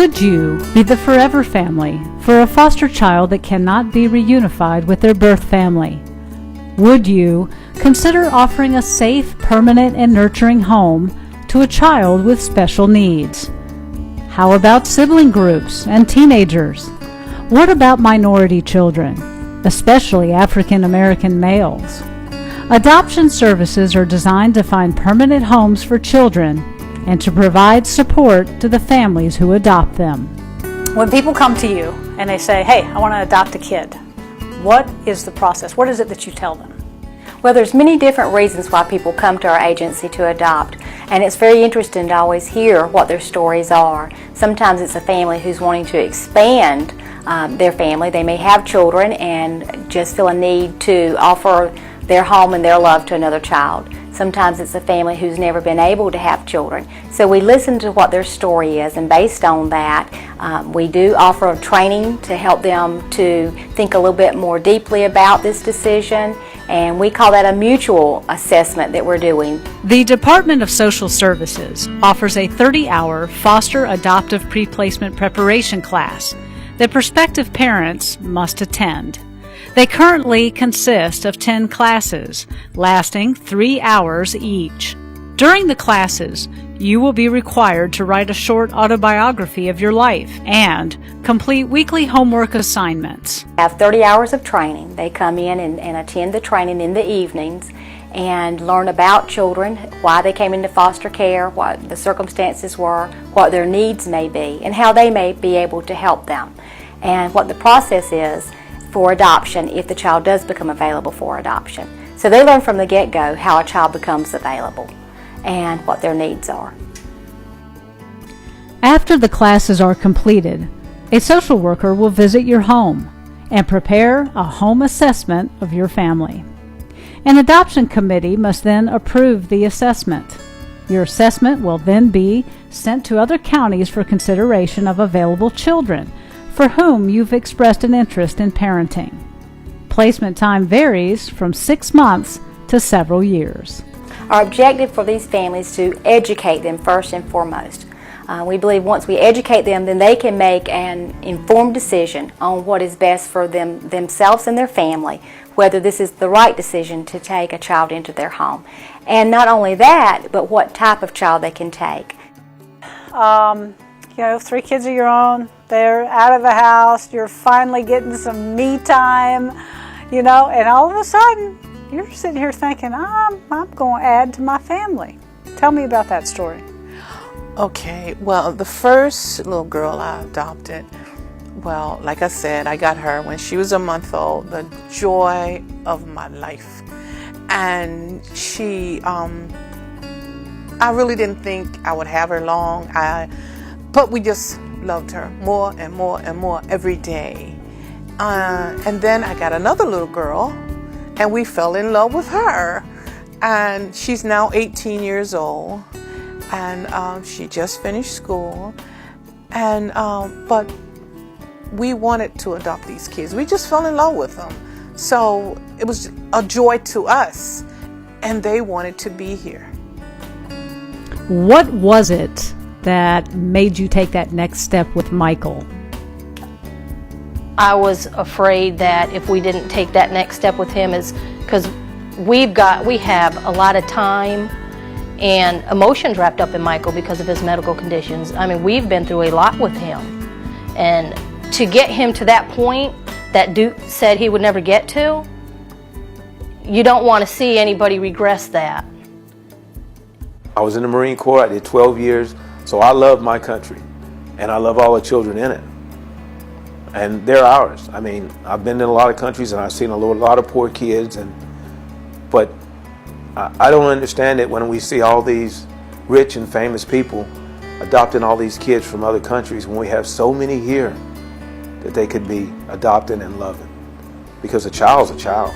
Could you be the forever family for a foster child that cannot be reunified with their birth family? Would you consider offering a safe, permanent, and nurturing home to a child with special needs? How about sibling groups and teenagers? What about minority children, especially African American males? Adoption services are designed to find permanent homes for children and to provide support to the families who adopt them. When people come to you and they say, hey, I want to adopt a kid, what is the process? What is it that you tell them? Well, there's many different reasons why people come to our agency to adopt, and it's very interesting to always hear what their stories are. Sometimes it's a family who's wanting to expand their family. They may have children and just feel a need to offer their home and their love to another child. Sometimes it's a family who's never been able to have children. So we listen to what their story is, and based on that, we do offer training to help them to think a little bit more deeply about this decision, and we call that a mutual assessment that we're doing. The Department of Social Services offers a 30-hour foster adoptive pre-placement preparation class that prospective parents must attend. They currently consist of 10 classes, lasting 3 hours each. During the classes, you will be required to write a short autobiography of your life and complete weekly homework assignments. We have 30 hours of training. They come in and attend the training in the evenings and learn about children, why they came into foster care, what the circumstances were, what their needs may be, and how they may be able to help them, and what the process is for adoption if the child does become available for adoption. So they learn from the get-go how a child becomes available and what their needs are. After the classes are completed, a social worker will visit your home and prepare a home assessment of your family. An adoption committee must then approve the assessment. Your assessment will then be sent to other counties for consideration of available children for whom you've expressed an interest in parenting. Placement time varies from 6 months to several years. Our objective for these families is to educate them first and foremost. We believe once we educate them, then they can make an informed decision on what is best for themselves and their family, whether this is the right decision to take a child into their home. And not only that, but what type of child they can take. 3 kids of your own, they're out of the house, you're finally getting some me time, and all of a sudden, you're sitting here thinking, I'm going to add to my family. Tell me about that story. Okay, well, the first little girl I adopted, well, like I said, I got her when she was a month old, the joy of my life. And she, I really didn't think I would have her long, but we just loved her more and more and more every day. And then I got another little girl, and we fell in love with her. And she's now 18 years old, and she just finished school. And but we wanted to adopt these kids. We just fell in love with them. So it was a joy to us, and they wanted to be here. What was it that made you take that next step with Michael? I was afraid that if we didn't take that next step with him, is because we have a lot of time and emotions wrapped up in Michael because of his medical conditions. I mean, we've been through a lot with him, and to get him to that point that Duke said he would never get to, you don't want to see anybody regress that. I was in the Marine Corps. I did 12 years. So I love my country, and I love all the children in it. And they're ours. I mean, I've been in a lot of countries, and I've seen a lot of poor kids, but I don't understand it when we see all these rich and famous people adopting all these kids from other countries when we have so many here that they could be adopting and loving, because a child's a child.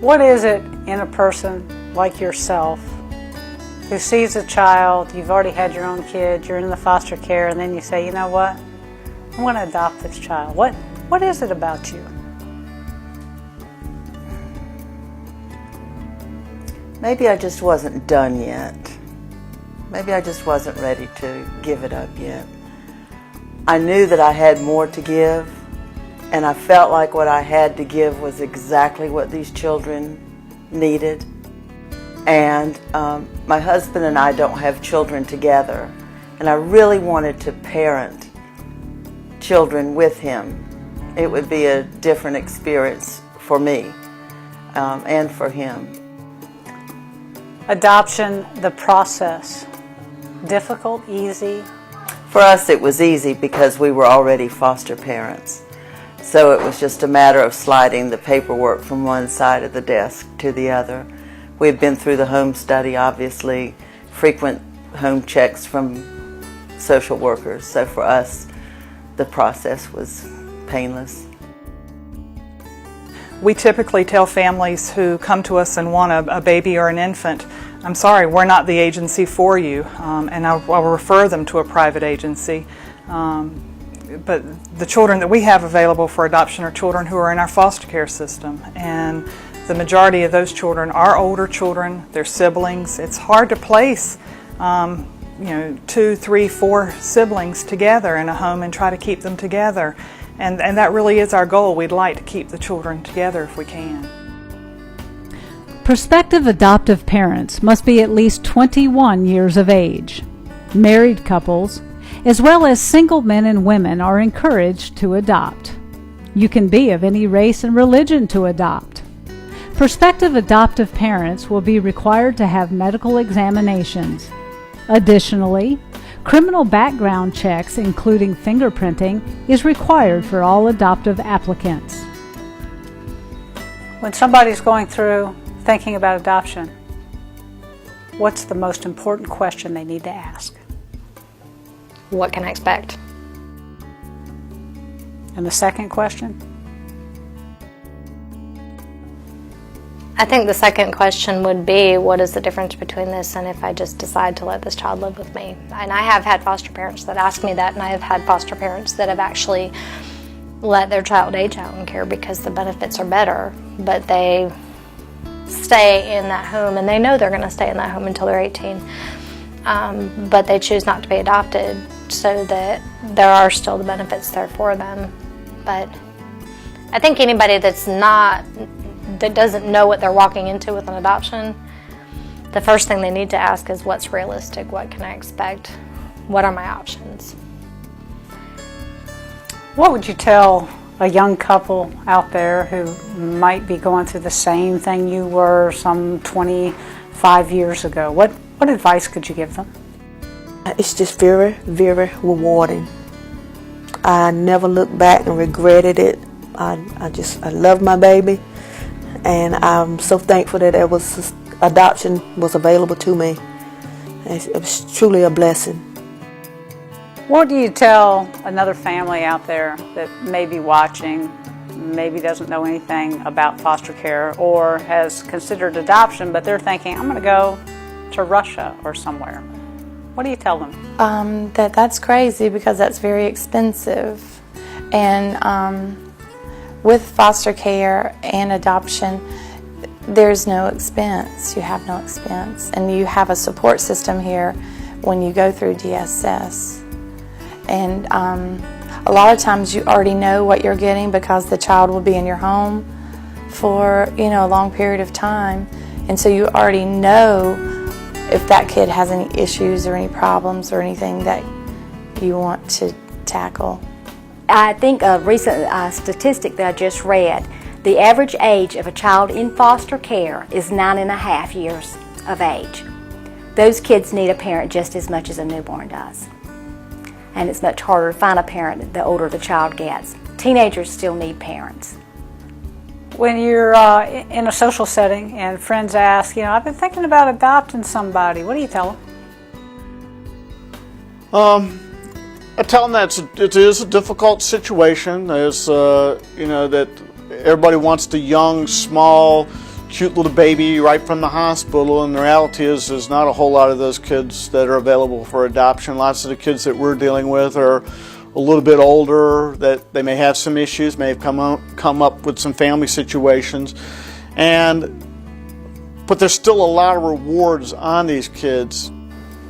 What is it in a person like yourself who sees a child, you've already had your own kid, you're in the foster care, and then you say, you know what, I want to adopt this child. What is it about you? Maybe I just wasn't done yet. Maybe I just wasn't ready to give it up yet. I knew that I had more to give, and I felt like what I had to give was exactly what these children needed. And my husband and I don't have children together, and I really wanted to parent children with him. It would be a different experience for me and for him. Adoption, the process, difficult, easy? For us it was easy because we were already foster parents. So it was just a matter of sliding the paperwork from one side of the desk to the other. We had been through the home study, obviously, frequent home checks from social workers. So for us, the process was painless. We typically tell families who come to us and want a baby or an infant, I'm sorry, we're not the agency for you, and I'll refer them to a private agency. But the children that we have available for adoption are children who are in our foster care system, and the majority of those children are older children, they're siblings. It's hard to place 2, 3, 4 siblings together in a home and try to keep them together. And that really is our goal. We'd like to keep the children together if we can. Prospective adoptive parents must be at least 21 years of age. Married couples, as well as single men and women, are encouraged to adopt. You can be of any race and religion to adopt. Prospective adoptive parents will be required to have medical examinations. Additionally, criminal background checks, including fingerprinting, is required for all adoptive applicants. When somebody's going through thinking about adoption, what's the most important question they need to ask? What can I expect? And the second question? I think the second question would be, what is the difference between this and if I just decide to let this child live with me? And I have had foster parents that ask me that, and I have had foster parents that have actually let their child age out in care because the benefits are better, but they stay in that home, and they know they're going to stay in that home until they're 18. But they choose not to be adopted so that there are still the benefits there for them. But I think anybody that doesn't know what they're walking into with an adoption, the first thing they need to ask is, what's realistic? What can I expect? What are my options? What would you tell a young couple out there who might be going through the same thing you were some 25 years ago? What advice could you give them? It's just very, very rewarding. I never looked back and regretted it. I love my baby, and I'm so thankful that adoption was available to me. It was truly a blessing. What do you tell another family out there that may be watching, maybe doesn't know anything about foster care or has considered adoption, but they're thinking, I'm going to go to Russia or somewhere? What do you tell them? That's crazy because that's very expensive. And with foster care and adoption, there's no expense. You have no expense. And you have a support system here when you go through DSS. And a lot of times you already know what you're getting because the child will be in your home for a long period of time. And so you already know if that kid has any issues or any problems or anything that you want to tackle. I think a recent statistic that I just read, the average age of a child in foster care is 9.5 years of age. Those kids need a parent just as much as a newborn does. And it's much harder to find a parent the older the child gets. Teenagers still need parents. When you're in a social setting and friends ask, I've been thinking about adopting somebody, what do you tell them? I tell them that it is a difficult situation. There's, that everybody wants the young, small, cute little baby right from the hospital, and the reality is there's not a whole lot of those kids that are available for adoption. Lots of the kids that we're dealing with are a little bit older, that they may have some issues, may have come up with some family situations, but there's still a lot of rewards on these kids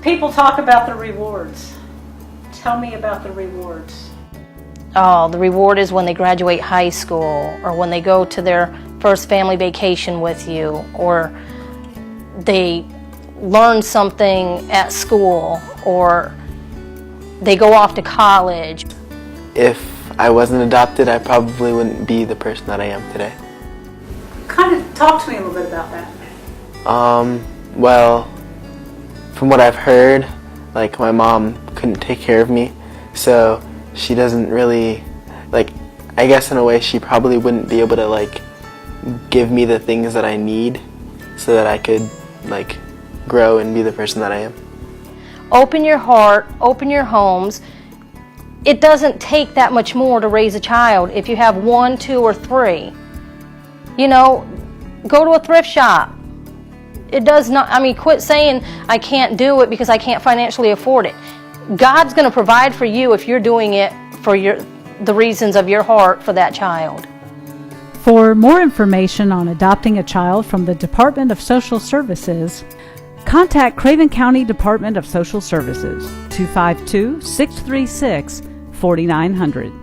People talk about the rewards. Tell me about the rewards. Oh, the reward is when they graduate high school, or when they go to their first family vacation with you, or they learn something at school, or they go off to college. If I wasn't adopted, I probably wouldn't be the person that I am today. Kind of talk to me a little bit about that. Well, from what I've heard, like, my mom couldn't take care of me, so she doesn't really, like, I guess in a way she probably wouldn't be able to, like, give me the things that I need so that I could, like, grow and be the person that I am. Open your heart, open your homes. It doesn't take that much more to raise a child if you have 1, 2, or 3. You know, go to a thrift shop. It does not, I mean, quit saying I can't do it because I can't financially afford it. God's going to provide for you if you're doing it for the reasons of your heart for that child. For more information on adopting a child from the Department of Social Services, contact Craven County Department of Social Services, 252-636-4900.